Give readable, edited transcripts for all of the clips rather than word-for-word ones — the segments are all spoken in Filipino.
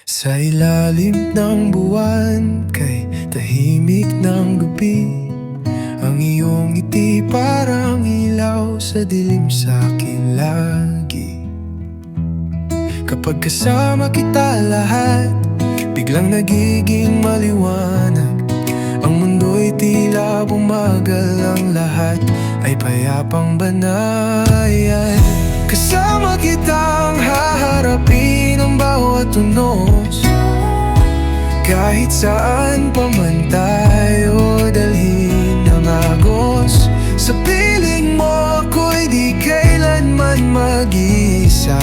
Sa ilalim ng buwan, kay tahimik ng gabi, ang iyong ngiti parang ilaw sa dilim sa'kin lagi. Kapag kasama kita lahat, biglang nagiging maliwanag. Ang mundo'y tila bumagal, ang lahat ay payapang banayan. Kasama kitang haharapin ang bawat unos, kahit saan pa man tayo dalhin ng agos. Sa piling mo ako'y di kailanman mag-iisa.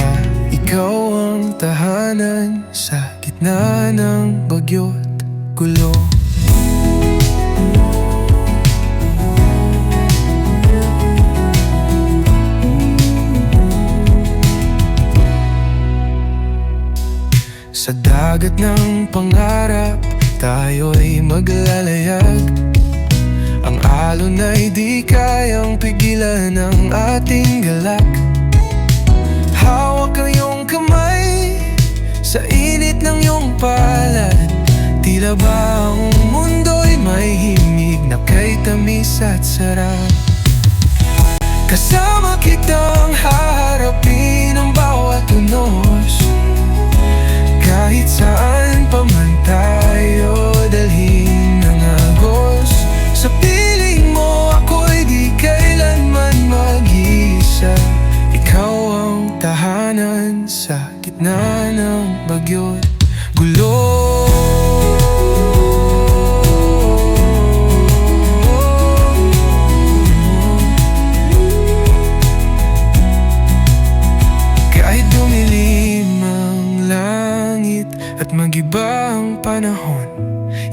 Ikaw ang tahanan sa gitna ng bagyo't gulo. Sa dagat ng pangarap, tayo'y maglalayag. Ang alon ay di kayang pigilan ng ating galak. Hawak ang iyong kamay sa init ng iyong palad. Tila ba ang mundo'y may himig na kay tamis at sarap. Kasama kitang haharapin ang bawat unos, kahit saan pa man tayo dalhin ng agos. Sa piling mo ako'y di kailanman mag-isa. Ikaw ang tahanan sa gitna ng bagyo't gulo. Kahit dumilim ang langit at mag-iba ang panahon,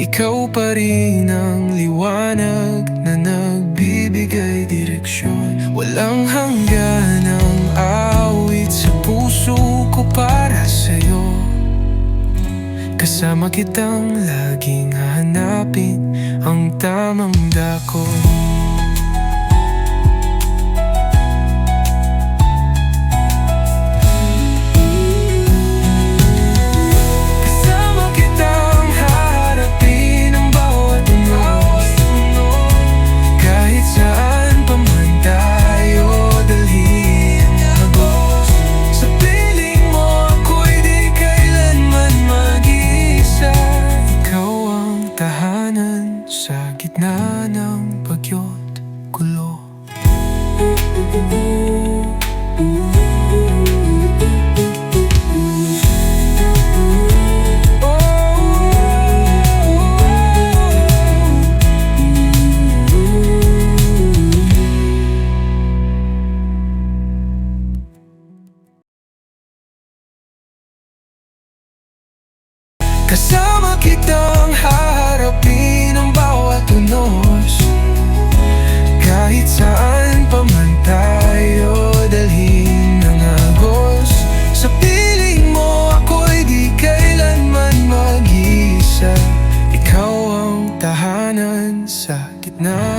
ikaw pa rin ang liwanag na nagbibigay direksyon. Walang hanggan ang awit sa puso ko para sa'yo. Kasama kitang laging hahanapin ang tamang dako. Sa gitna ng bagyo't gulo. Kasama kitang haharapin ang bawat unos, kahit saan pa man tayo dalhin ng agos. Sa piling mo ako'y di kailanman mag-isa. Ikaw ang tahanan sa gitna